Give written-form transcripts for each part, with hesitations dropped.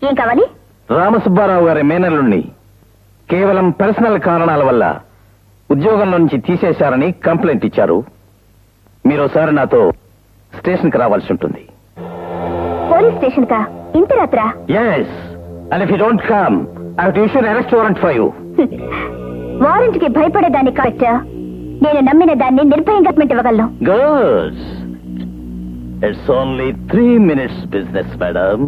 ఏం కావాలి? రామసుబ్బారావు గారి మేనల్లుణ్ణి కేవలం పర్సనల్ కారణాల వల్ల ఉద్యోగంలో నుంచి తీసేశారని కంప్లైంట్ ఇచ్చారు. మీరోసారి నాతో స్టేషన్కి రావాల్సి ఉంటుంది. పోలీస్ స్టేషన్ కా? ఇంత రాత్రా? Yes. And if you don't come, I have to issue an arrest warrant for you. Warrant కి భయపడేదాన్ని కాబట్టి నేను నమ్మిన దాన్ని నిర్భయంగా ఇవ్వగలను. Good. It's only 3 minutes business, madam.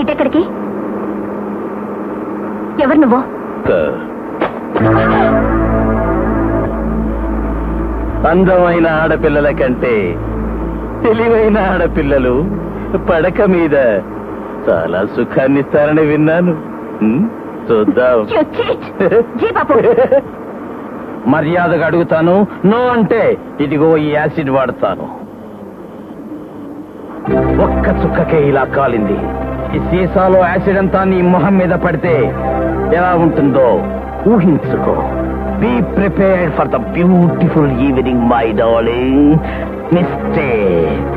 ఇటెక్కడికి? ఎవరు నువ్వు? అందమైన ఆడపిల్లల కంటే తెలివైన ఆడపిల్లలు పడక మీద చాలా సుఖాన్నిస్తారని విన్నాను. చూద్దాం. మర్యాదగా అడుగుతాను, నో అంటే ఇదిగో ఈ యాసిడ్ వాడతాను. ఒక్క చుక్కకే ఇలా కాలింది. ఈ సీసాలో యాసిడ్ అంతా నీ మొహం మీద పడితే ఎలా ఉంటుందో ఊహించుకో. Be prepared for the beautiful evening my darling. Mistake.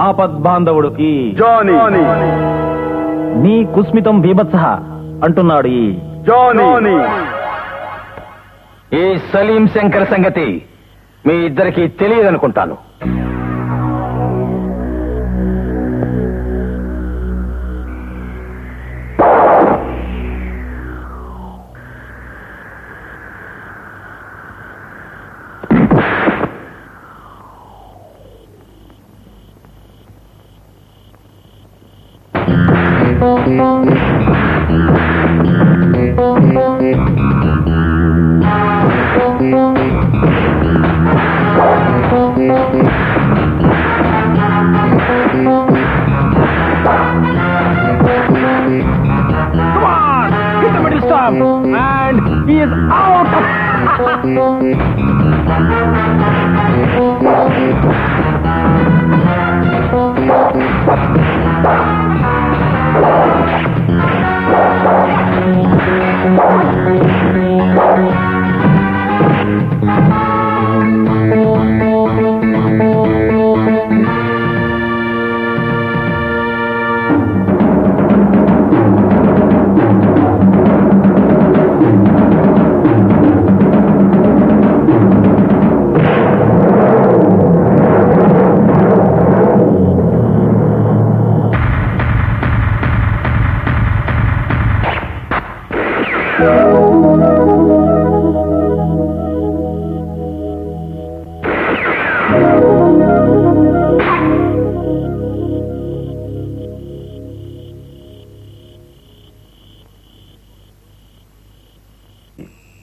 ఆపద్బాంధవుడికి జానీ నీ కుస్మితం బీభత్స అంటున్నాడు ఈ జానీ. ఈ సలీం శంకర్ సంగతి మీ ఇద్దరికి తెలియదనుకుంటాను. And he is out.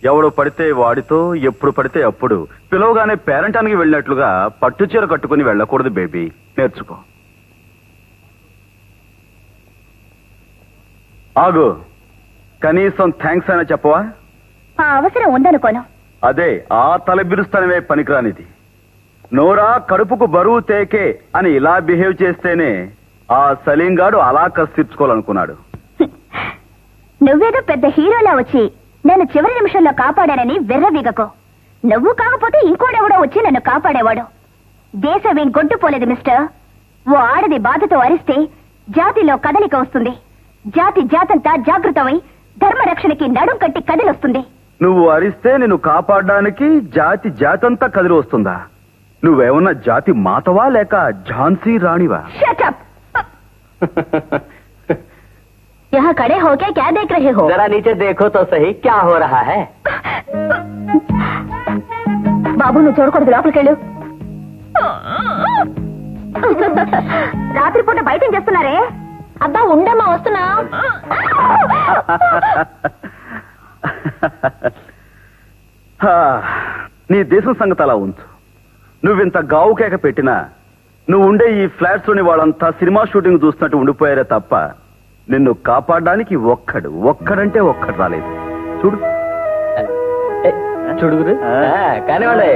ఎవడు పడితే వాడితో ఎప్పుడు పడితే అప్పుడు పిలవగానే పేరంటానికి వెళ్ళినట్లుగా పట్టుచీర కట్టుకుని వెళ్ళకూడదు బేబీ. నేర్చుకో. ఆగు, కనీసం థ్యాంక్స్ అయినా చెప్పవా? ఆ అవసరం ఉందనుకోను. అదే ఆ తల బిరుస్తానమే పనికిరానిది. నోరా కడుపుకు బరువు తేకే అని ఇలా బిహేవ్ చేస్తేనే ఆ సలీంగాడు అలా కస్తీర్చుకోవాలనుకున్నాడు. నువ్వేదో పెద్ద హీరోలా వచ్చి నన్ను చివరి నిమిషంలో కాపాడానని వెర్రవీగకు. నువ్వు కాకపోతే ఇంకోడెవడో వచ్చి నన్ను కాపాడేవాడు. దేశమేం గొడ్డుపోలేదు మిస్టర్. ఓ ఆడది బాధతో అరిస్తే జాతిలో కదలిక వస్తుంది. జాతి జాతంతా జాగృతమై ధర్మరక్షణకి నడుం కట్టి కదిలొస్తుంది. నువ్వు అరిస్తే నిన్ను కాపాడడానికి జాతి జాతంతా కదిలి వస్తుందా? నువ్వేమన్నా జాతి మాతవా లేక ఝాన్సీ రాణివా? షటప్. यहाँ खड़े होके क्या देख रहे हो? जरा नीचे देखो तो सही क्या हो रहा है. బాబు నువ్వు చూడకూడదు, లోపలికి వెళ్ళు. రాత్రిపూట బయట ఏం చేస్తున్నారే? అబ్బా ఉండమ్మా, వస్తున్నా. నీ దేశం సంగతి అలా ఉంచు. నువ్వింత గావు కేక పెట్టినా నువ్వు ఉండే ఈ ఫ్లాట్స్ లోని వాళ్ళంతా సినిమా షూటింగ్ చూస్తున్నట్టు ఉండిపోయారే తప్ప నిన్ను కాపాడడానికి ఒక్కడంటే ఒక్కడు రాలేదు. చూడు చూడుగురు కానీ వాళ్ళే.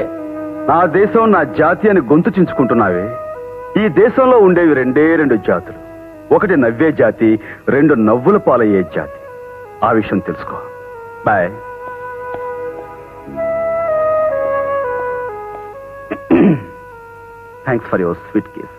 నా దేశం నా జాతి అని గొంతు చించుకుంటున్నావే. ఈ దేశంలో ఉండేవి రెండు జాతులు. ఒకటి నవ్వే జాతి, రెండు నవ్వుల పాలయ్యే జాతి. ఆ విషయం తెలుసుకో. Bye. Thanks for your sweet case.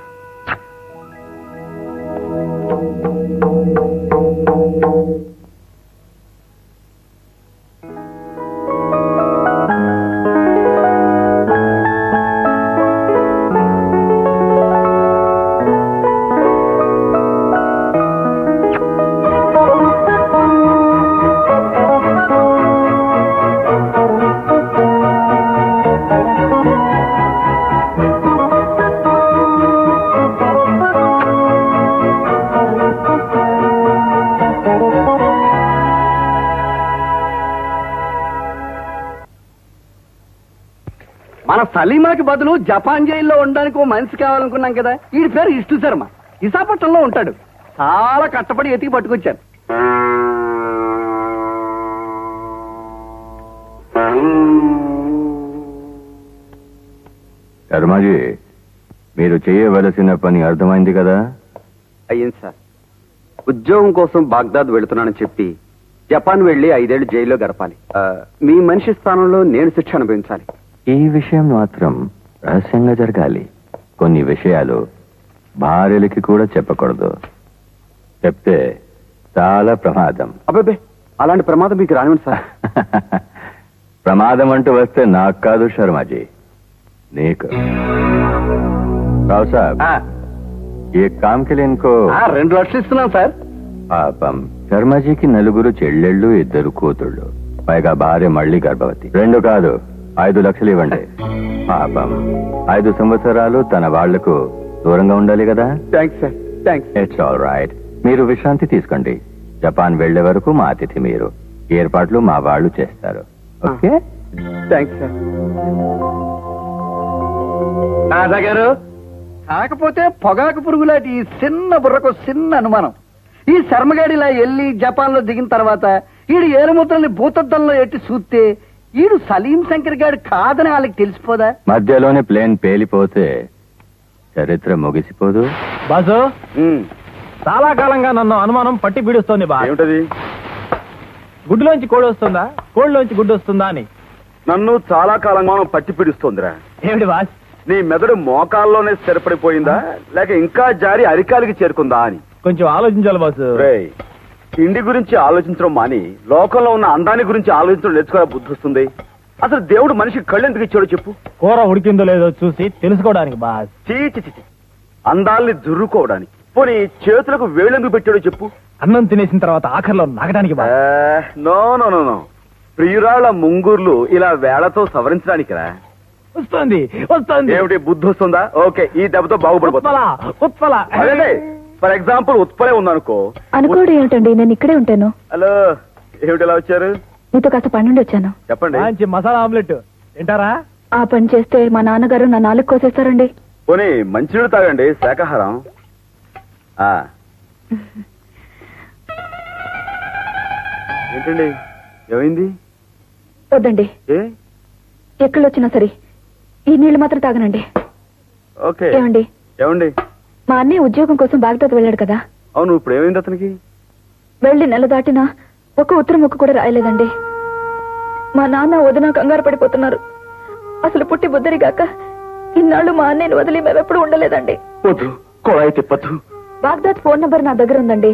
మన సలీమాకి బదులు జపాన్ జైల్లో ఉండడానికి ఓ మనిషి కావాలనుకున్నాం కదా. వీడి పేరు ఇష్టు శర్మ, విశాఖపట్నంలో ఉంటాడు. చాలా కట్టపడి ఎతికి పట్టుకొచ్చాను. శర్మాజీ, మీరు చేయవలసిన పని అర్థమైంది కదా? అయ్యింది సార్. ఉద్యోగం కోసం బాగ్దాద్ వెళుతున్నానని చెప్పి జపాన్ వెళ్లి 5 ఏళ్లు జైల్లో గడపాలి. మీ మనిషి స్థానంలో నేను శిక్ష అనుభవించాలి. ఈ విషయం మాత్రం రహస్యంగా జరగాలి. కొన్ని విషయాలు భార్యలకి కూడా చెప్పకూడదు. చెప్తే చాలా ప్రమాదం. అబ్బాబే, అలాంటి ప్రమాదం మీకు రానివ్వండి సార్. ప్రమాదం అంటూ వస్తే నాకు కాదు శర్మాజీ, నీకు. రావు సాబ్, ఈ కామ్కి ఇన్కో 2 లక్షలు ఇస్తున్నాం సార్. పాపం శర్మాజీకి 4 చెల్లెళ్ళు, 2 కూతుళ్ళు, పైగా భార్య మళ్ళీ గర్భవతి. 2 కాదు 5 లక్షలు ఇవ్వండి. పాపం 5 సంవత్సరాలు తన వాళ్లకు దూరంగా ఉండాలి కదా. Thanks sir, thanks. It's all right. మీరు విశ్రాంతి తీసుకోండి. జపాన్ వెళ్లే వరకు మా అతిథి మీరు. ఏర్పాట్లు మా వాళ్ళు చేస్తారు. ఓకే? Thanks sir. రాజా గారు, కాకపోతే పొగాకు పురుగులాంటి ఈ చిన్న బుర్రకు చిన్న అనుమానం. ఈ శర్మగాడిలా వెళ్ళి జపాన్ లో దిగిన తర్వాత ఈడు ఏరుముద్రల్ని భూతద్దంలో ఎట్టి చూస్తే ఈడు సలీం శంకర్ గారు కాదని వాళ్ళకి తెలిసిపోదా? మధ్యలోనే ప్లేన్ పేలిపోతే చరిత్ర ముగిసిపోదు. బాసు, చాలా కాలంగా నన్ను అనుమానం పట్టి పీడిస్తోంది బా. ఏమిటది? గుడ్డులోంచి కోడి వస్తుందా, కోడిలోంచి గుడ్డు వస్తుందా అని నన్ను చాలా కాలంగా పట్టి పిడుస్తోందిరా. ఏమిటి బాస్? నీ మెదడు మోకాల్లోనే స్థిరపడిపోయిందా, లేక ఇంకా జారి అరికాలికి చేరుకుందా అని కొంచెం ఆలోచించాలి బాసు. రేయ్, తిండి గురించి ఆలోచించడం మాని లోకంలో ఉన్న అందాన్ని గురించి ఆలోచించడం నేర్చుకోవడం బుద్ధి వస్తుంది. అసలు దేవుడు మనిషికి కళ్ళు ఎందుకు ఇచ్చాడో చెప్పు. కూర ఉడికిందో లేదో చూసి తెలుసుకోవడానికి బాస్. చీ, అందాల్ని దుర్రుకోవడానికి. పోనీ చేతులకు వేళ్ళెందుకు పెట్టాడో చెప్పు. అన్నం తినేసిన తర్వాత ఆఖరిలో నాగడానికి boss. No no no no ప్రియురాళ్ల ముంగుర్లు ఇలా వేళతో సవరించడానికి రా. వస్తుంది. ఏమిటి బుద్ధి వస్తుందా? ఓకే, ఈ దెబ్బతో బాగుపడిపోతా. ఉత్పల అదే ఫర్ ఎగ్జాంపుల్ ఉత్పలే ఉందనుకో. అనుకోవడం ఏమిటండి, నేను ఇక్కడే ఉంటాను. హలో, ఏమిటి ఎలా వచ్చారు? మీతో కాస్త పని నుండి వచ్చాను. చెప్పండి. మంచి మసాలా ఆమ్లెట్ తింటారా? ఆ పని చేస్తే మా నాన్నగారు నా 4 కోసేస్తారండి. పోనీ మంచినీళ్ళు తాగండి, శాకాహారం. ఏంటండి, ఏమైంది? వద్దండి, ఏ ఎక్కడొచ్చినా సరే ఈ నీళ్లు మాత్రం తాగనండి. ఓకే. ఏమండి, మా అన్నయ్య ఉద్యోగం కోసం బాగ్దాద్ వెళ్ళాడు కదా. అవును, ఇప్పుడు ఏమైంది అతనికి? వెళ్ళి నెల దాటినా ఒక ఉత్తరం ముక్క కూడా రాయలేదండి. మా నాన్న వదిన కంగారు పడిపోతున్నారు. అసలు పుట్టి బుద్ధరిగాక ఇన్నాళ్ళు మా అన్నయ్యను వదిలి మేమెప్పుడు ఉండలేదండి. వద్దు, కొళాయి తిప్పద్దు. బాగ్దాద్ ఫోన్ నంబర్ నా దగ్గర ఉందండి.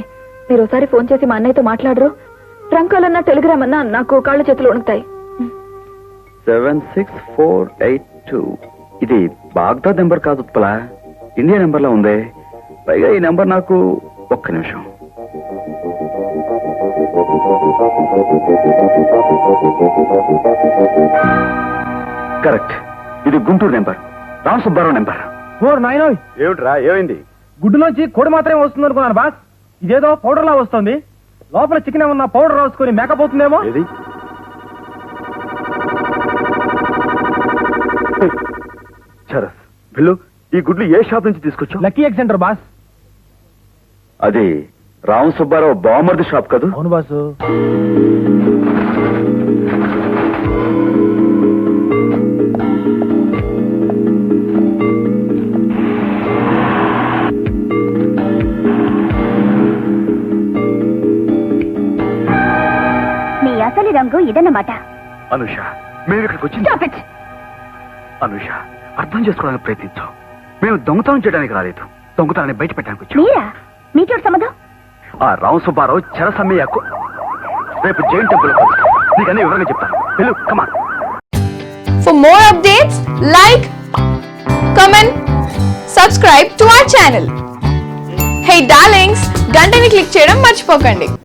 మీరు ఒకసారి ఫోన్ చేసి మా అన్నయ్యతో మాట్లాడరు? ట్రంకాలన్నా టెలిగ్రామ్ అన్నా నాకు కాళ్ళ చేతులు వణుకుతాయి. 76482 ఇది బాగ్దాద్ నెంబర్ కాదు ఉత్పల, ఇండియా నెంబర్ లో ఉంది. పైగా ఈ నెంబర్ నాకు ఒక్క నిమిషం. కరెక్ట్, ఇది గుంటూరు నెంబర్, రామ్ సుబ్బారావు నెంబర్. ఓర్ నాయనోయ్, ఏమిట్రా, ఏమైంది? గుడ్డులోంచి కోడి మాత్రమే వస్తుంది అనుకున్నాను బాస్. ఇదేదో పౌడర్ లా వస్తుంది. లోపల చికెన్ ఏమన్నా పౌడర్ రాసుకొని మేకప్ అవుతుందేమో. ఏది? చరస్, బిల్లు, ఈ గుడ్లు ఏ షాప్ నుంచి తీసుకొచ్చావు? Lucky egg centre boss. అది రామ్ సుబ్బారావు బామర్ది షాప్ కదా? అవును బాసు. నీ అసలు రంగు ఇదన్నమాట. అనుష, మేము ఇక్కడికి వచ్చింది. Stop it. అనుష, అర్థం చేసుకోవడానికి ప్రయత్నించాం. మేము దొంగతనం చేయడానికి రాలేదు, దొంగతనాన్ని బయట పెట్టడానికి వచ్చాం. మీరా? మీకేమిటి సంబంధం? ఆ రామ్ సుబ్బారావు చెరసమ్మయ్యకు రేపు జైన్ టెంపుల్ నీకు అన్ని వివరంగా చెప్తాను. వెళ్ళు, కమాన్. For more updates, like, comment, subscribe to our channel. Hey darlings, గంటని click చేయడం మర్చిపోకండి.